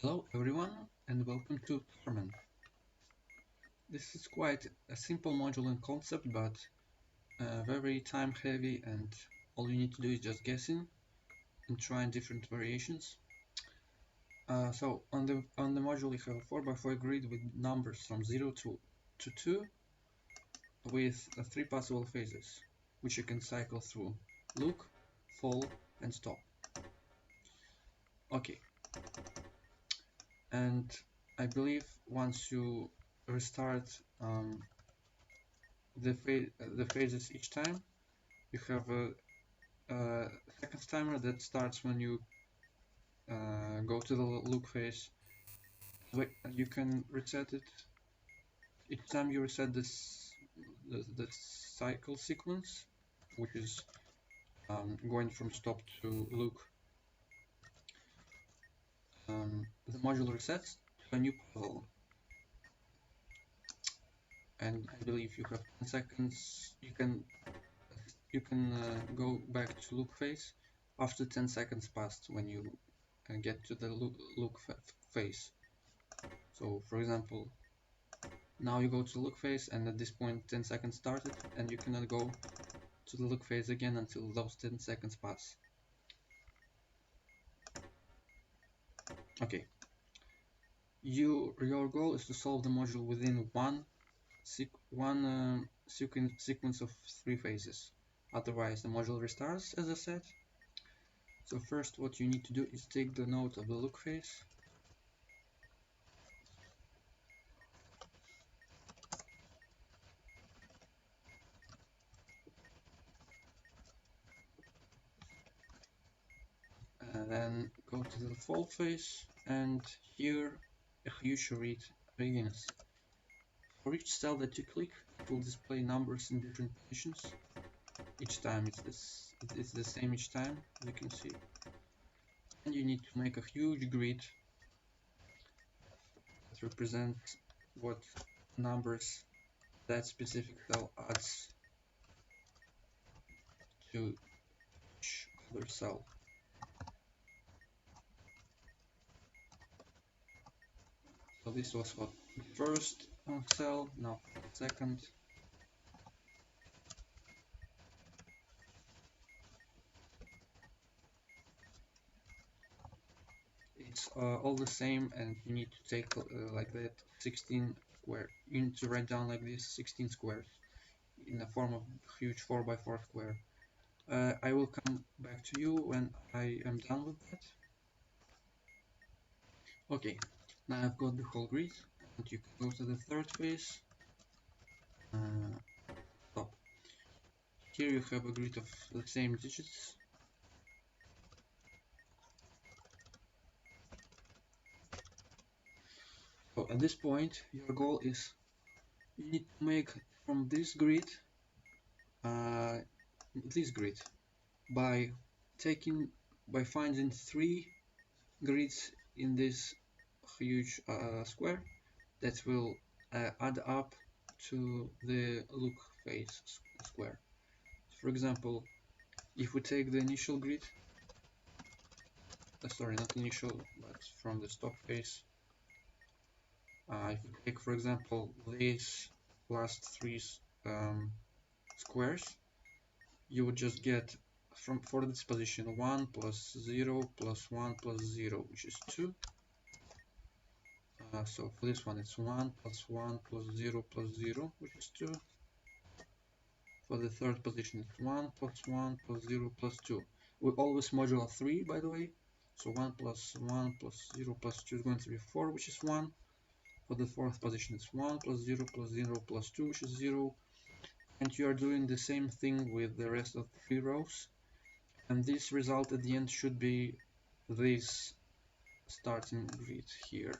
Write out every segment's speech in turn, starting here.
Hello everyone and welcome to Torment. This is quite a simple module in concept but very time heavy, and all you need to do is just guessing and trying different variations. So on the module you have a 4x4 grid with numbers from 0 to 2 with 3 possible phases which you can cycle through: look, fall and stop. Okay. And I believe once you restart the phases each time, you have a second timer that starts when you go to the look phase. You can reset it each time you reset the cycle sequence, which is going from stop to look. The module resets to a new puzzle, and I believe you have 10 seconds. You can go back to look phase after 10 seconds passed when you get to the look phase. So for example, now you go to look phase, and at this point 10 seconds started, and you cannot go to the look phase again until those 10 seconds pass. Okay. Your goal is to solve the module within one sequence of 3 phases. Otherwise the module restarts, as I said. So first what you need to do is take the node of the look phase, and then go to the fall phase, and here a huge read begins. For each cell that you click, it will display numbers in different positions. Each time it's the same each time, as you can see. And you need to make a huge grid that represents what numbers that specific cell adds to each other cell. So this was what the first cell, now the second. It's all the same, and you need to take like that 16 square. You need to write down like this 16 squares in the form of huge 4x4 square. I will come back to you when I am done with that. Okay, now I've got the whole grid, and you can go to the third phase. Stop. Here you have a grid of the same digits. So at this point, your goal is you need to make from this grid by finding 3 grids in this huge square that will add up to the look phase square. For example, if we take the initial grid, sorry, not initial, but from the stop phase, if we take, for example, these last 3 squares, you would just get for this position 1 plus 0 plus 1 plus 0, which is 2. So for this one it's 1 plus 1 plus 0 plus 0, which is 2. For the third position it's 1 plus 1 plus 0 plus 2. We always modulo 3, by the way. So 1 plus 1 plus 0 plus 2 is going to be 4, which is 1. For the fourth position it's 1 plus 0 plus 0 plus 2, which is 0. And you are doing the same thing with the rest of the 3 rows. And this result at the end should be this starting grid here.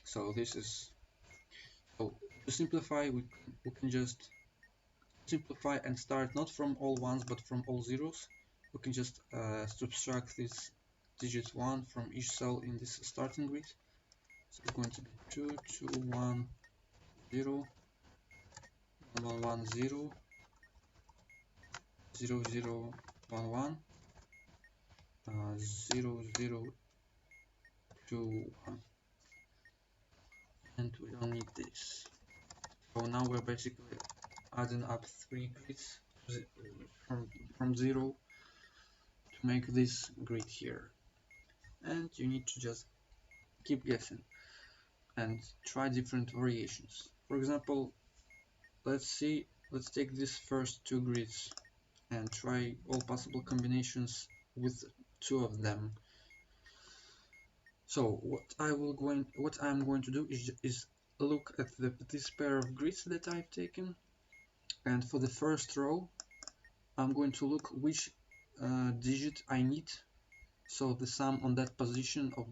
So this is, so to simplify, we can just simplify and start not from all ones but from all zeros. We can just subtract this digit 1 from each cell in this starting grid. So it's going to be 2, 2, 1, 0, 1, 1, 0, 0, 0, 1, 1, 0, 0, 2, 1. And we don't need this. So now we're basically adding up 3 grids from 0 to make this grid here. And you need to just keep guessing and try different variations. For example, let's take these first 2 grids and try all possible combinations with 2 of them. So what I'm going to do is look at this pair of grids that I've taken, and for the first row I'm going to look which digit I need, so the sum on that position of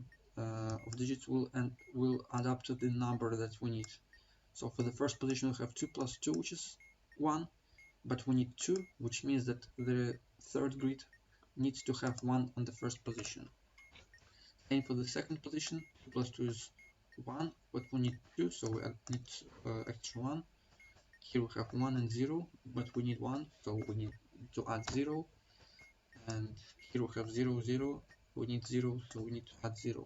digits will add up to the number that we need. So for the first position we have 2 plus 2, which is 1, but we need 2, which means that the third grid needs to have 1 on the first position. And for the second position, 2 plus 2 is 1, but we need 2, so we need extra 1. Here we have 1 and 0, but we need 1, so we need to add 0. And here we have 0, 0, we need 0, so we need to add 0.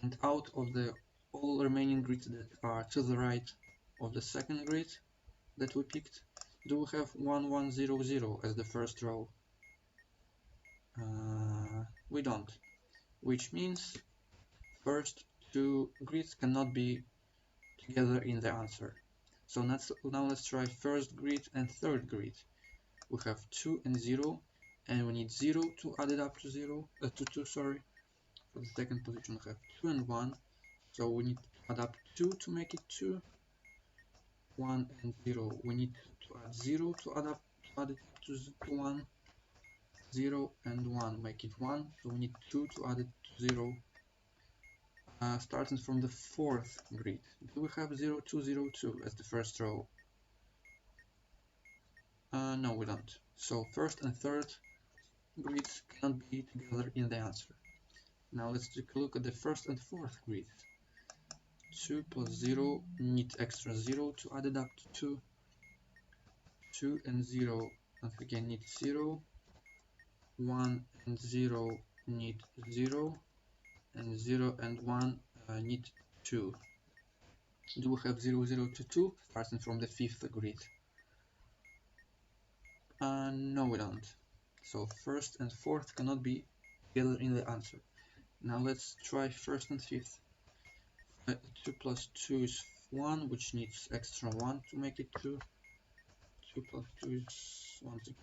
And out of the all remaining grids that are to the right of the second grid that we picked, do we have 1, 1, 0, 0 as the first row? We don't, which means first 2 grids cannot be together in the answer. So now let's try first grid and third grid. We have 2 and 0, and we need 0 to add it up to 2, sorry. For the second position we have 2 and 1, so we need to add up 2 to make it 2. 1 and 0, we need to add 0 to add it up to 1. 0 and 1 make it 1, so we need 2 to add it to 0. Starting from the fourth grid, do we have 0, 2, 0, 2 as the first row? No, we don't. So first and third grids cannot be together in the answer. Now let's take a look at the first and fourth grid. 2 plus 0, need extra 0 to add it up to 2. 2 and 0, once again need 0. 1 and 0 need 0. And 0 and 1 need 2. Do we have 0, 0 to 2 starting from the fifth grid? No, we don't. So first and fourth cannot be together in the answer. Now let's try first and fifth. 2 plus 2 is 1, which needs extra 1 to make it 2. 2 plus 2 is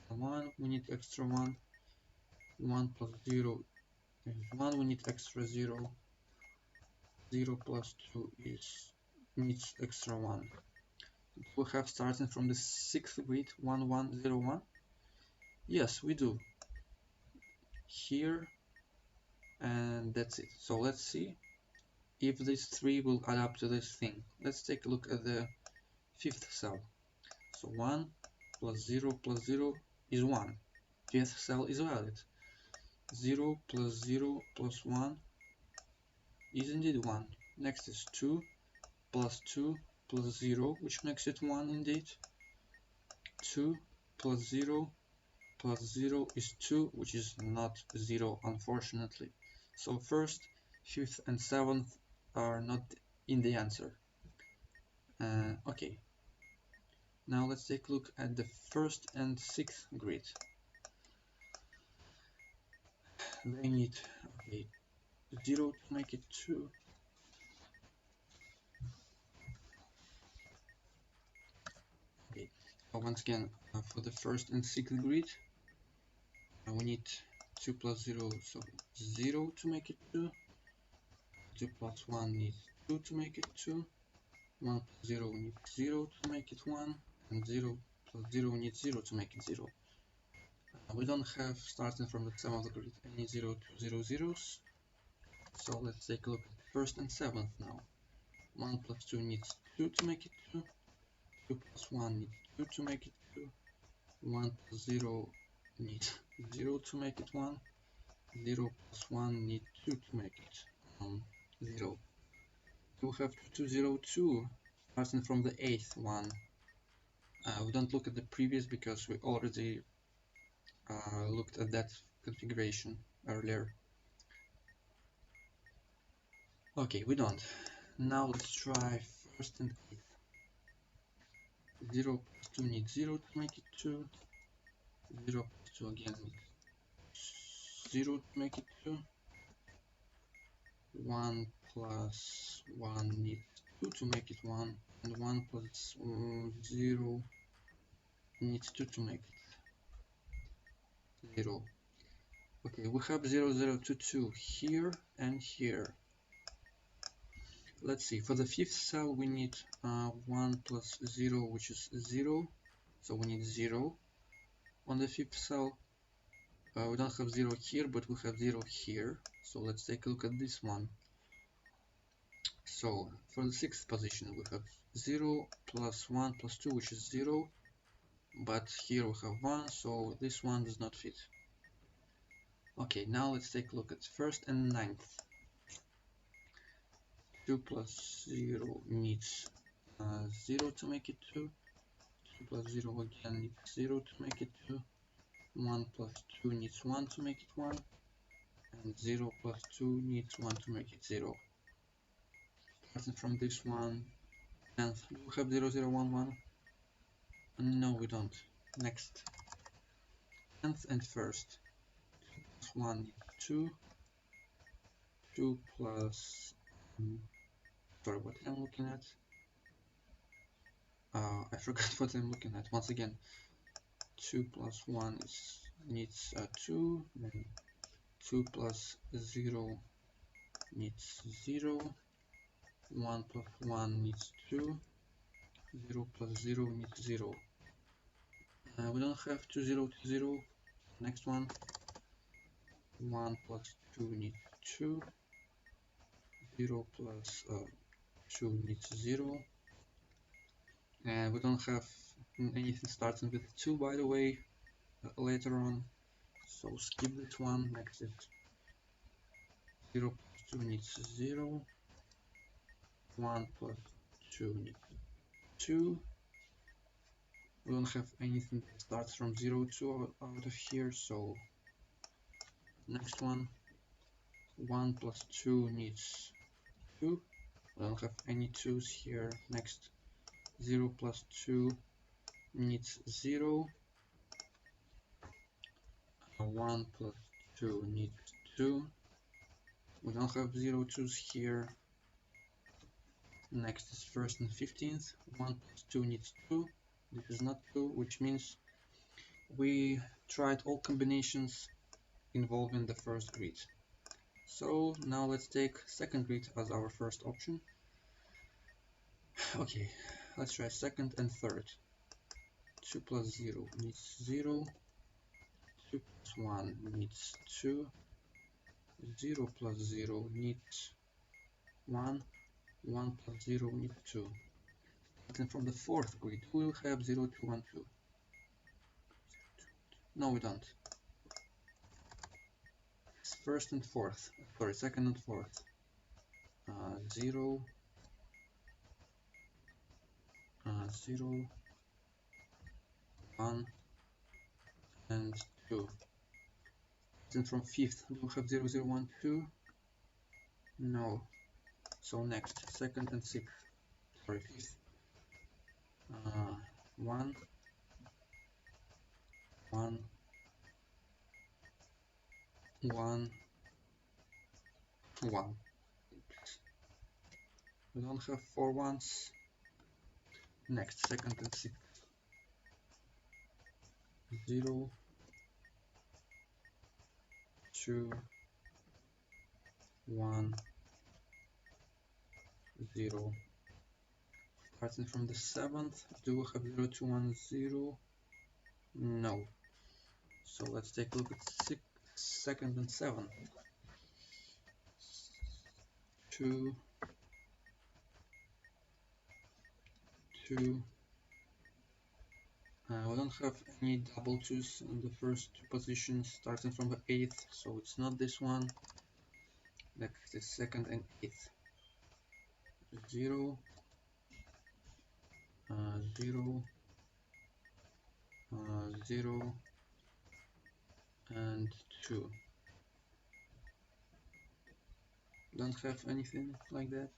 1, we need extra 1. 1 plus 0 is 1, we need extra 0. 0 plus 2 needs extra 1. We have starting from the sixth grid 1, 1, 0, 1. Yes, we do. Here, and that's it. So let's see if these 3 will add up to this thing. Let's take a look at the fifth cell. So 1 plus 0 is 1. Fifth cell is valid. 0 plus 1 is indeed 1. Next is 2 plus 0, which makes it 1 indeed. 2 plus 0 is 2, which is not 0, unfortunately. So first, fifth and seventh are not in the answer. Okay. Now let's take a look at the first and sixth grid. They need 0 to make it 2. Okay, so once again, for the first and sixth grid, we need 2 plus 0, so 0 to make it 2. 2 plus 1 needs 2 to make it 2. 1 plus 0 needs 0 to make it 1. And 0 plus 0 needs 0 to make it 0. We don't have, starting from the seventh grid, any 0 to 0 zeros. So let's take a look at first and seventh now. 1 plus 2 needs 2 to make it 2. 2 plus 1 needs 2 to make it 2. 1 plus 0 needs 0 to make it 1. 0 plus 1 needs 2 to make it 0. We have 2, 0, 2, starting from the eighth one. We don't look at the previous because we already looked at that configuration earlier. Okay, we don't. Now let's try first and 8th. 0 plus 2 needs 0 to make it 2. 0 plus 2 again needs 0 to make it 2. 1 plus 1 needs 2 to make it 1. And 1 plus 0 needs 2 to make it 0. Okay, we have 0, 0, 2, 2 here and here. Let's see, for the 5th cell we need 1 plus 0, which is 0. So we need 0 on the 5th cell. We don't have 0 here, but we have 0 here. So let's take a look at this one. So for the 6th position we have 0 plus 1 plus 2, which is 0. But here we have 1, so this one does not fit. Okay, now let's take a look at 1st and 9th. 2 plus 0 needs 0 to make it 2. 2 plus 0 again needs 0 to make it 2. 1 plus 2 needs 1 to make it 1. And 0 plus 2 needs 1 to make it 0. Starting from this one. And do we have 0, 0, 1, 1? No, we don't. Next. 10th and 1st. 2 plus 1 needs 2. 2 plus... sorry, what I'm looking at? I forgot what I'm looking at. Once again, 2 plus 1 needs 2. Then 2 plus 0 needs 0. 1 plus 1 needs 2. 0 plus 0 needs 0. We don't have 2, 0, 2, 0. Next one. 1 plus 2 needs 2. 0 plus 2 needs 0. And we don't have anything starting with 2, by the way, later on. So skip this one. Next is 0 plus 2 needs 0. 1 plus 2 needs 2. We don't have anything that starts from 0, 2 out of here, so next one. 1 plus 2 needs 2. We don't have any 2's here. Next, 0 plus 2 needs 0. 1 plus 2 needs 2. We don't have 0 2's here. Next is 1st and 15th. 1 plus 2 needs 2. This is not 2, which means we tried all combinations involving the first grid. So now let's take second grid as our first option. Okay, let's try second and third. 2 plus 0 needs 0. 2 plus 1 needs 2. 0 plus 0 needs 1. 1 plus 0 needs 2. Then from the fourth grid, we'll have 0, 2, 1, 2. No, we don't. It's first and fourth. Sorry, second and fourth. 0, 0, 1, and 2. Then from fifth, we'll have 0, 0, 1, 2. No. So next, second and sixth. Sorry, fifth. 1, 1, 1, 1. We don't have 4 ones. Next, second and sixth. 0, 2, 1, 0. Starting from the seventh, do we have 0, 2, 1, 0? No. So let's take a look at second and seventh. 2, 2. We don't have any double 2's in the first two positions starting from the 8th, so it's not this one. Next is second and 8th. 0, 0, 0, and 2. don't have anything like that.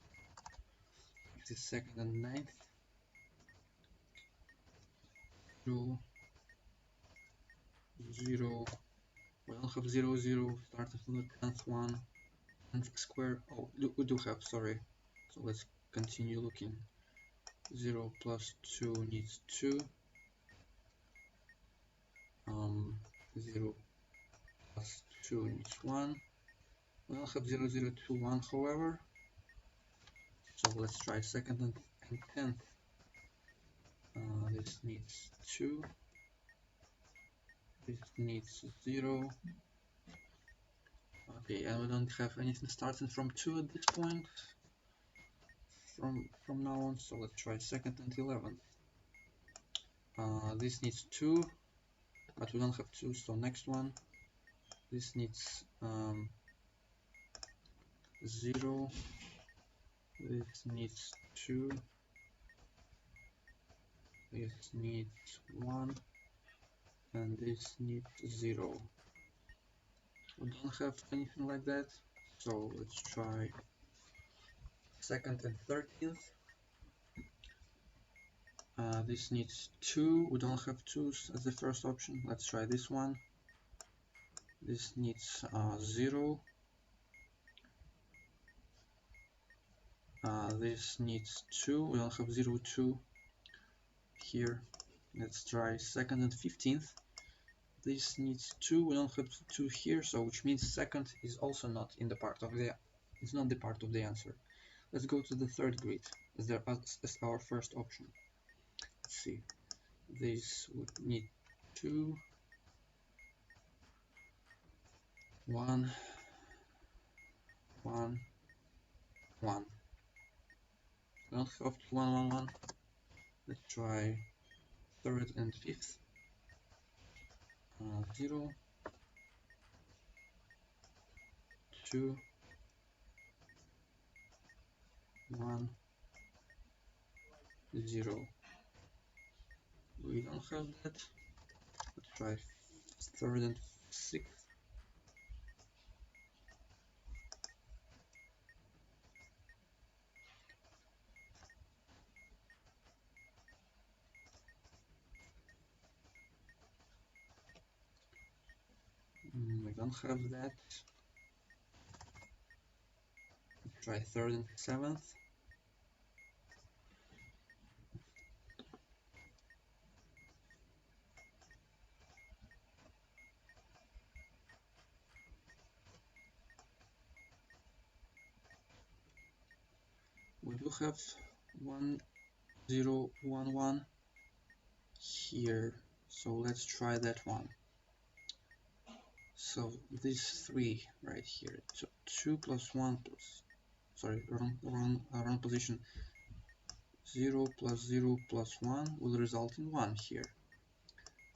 52nd and 9th. 0, 0. We don't have 0, 0. Starting from the 10th one. 10th square. Oh, we do have, sorry. So let's continue looking. 0 plus 2 needs 2. 0 plus 2 needs 1. We don't have 0, 0, 2, 1, however. So let's try 2nd and 10th. This needs 2. This needs 0. Okay, and we don't have anything starting from 2 at this point. From now on, so let's try 2nd and 11th. This needs 2, but we don't have 2, so next one. This needs 0. This needs 2. This needs 1. And this needs 0. We don't have anything like that, so let's try 2nd and 13th. This needs 2. We don't have 2s as the first option. Let's try this one. This needs 0. This needs 2. We don't have 0, 2 here. Let's try 2nd and 15th. This needs 2. We don't have 2 here, so which means 2nd is also not in the part of the. It's not the part of the answer. Let's go to the 3rd grid as our first option. Let's see. This would need 2, 1, 1, 1. We don't have 1, 1, 1. Let's try 3rd and 5th. 0, 2, 1, 0. We don't have that. Let's try 3rd and 6th. We don't have that. Let's try 3rd and 7th. We do have 1, 0, 1, 1 here, so let's try that one. So these 3 right here. So 2 plus 1 plus, sorry, wrong position. 0 plus 0 plus 1 will result in 1 here.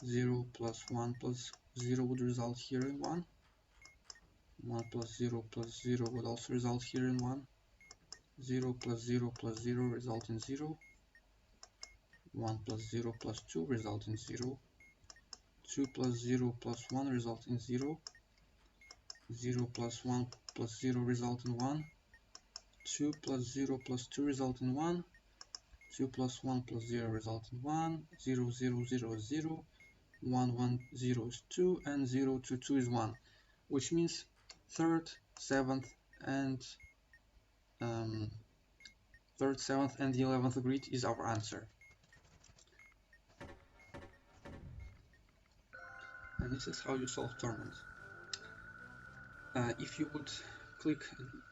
0 plus 1 plus 0 would result here in 1. 1 plus 0 plus 0 would also result here in 1. 0 plus 0 plus 0 result in 0. 1 plus 0 plus 2 result in 0. 2 plus 0 plus 1 result in 0. 0 plus 1 plus 0 result in 1. 2 plus 0 plus 2 result in 1. 2 plus 1 plus 0 result in 1. 0, 0, 0 is 0. 1, 1, 0 is 2. And 0, 2, 2 is 1. Which means 3rd, 7th, and 3rd, 7th, and the 11th grid is our answer. And this is how you solve Torment. If you would click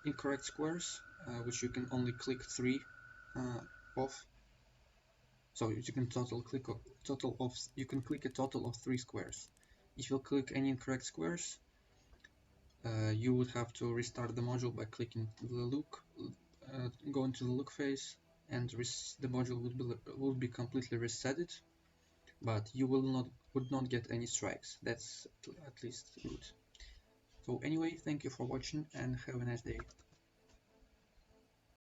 incorrect squares, which you can only click 3 off, so you can click a total of 3 squares. If you click any incorrect squares, you would have to restart the module by clicking the look, going to the look phase, and the module would be completely resetted, but you would not get any strikes. That's at least good. So anyway, thank you for watching and have a nice day.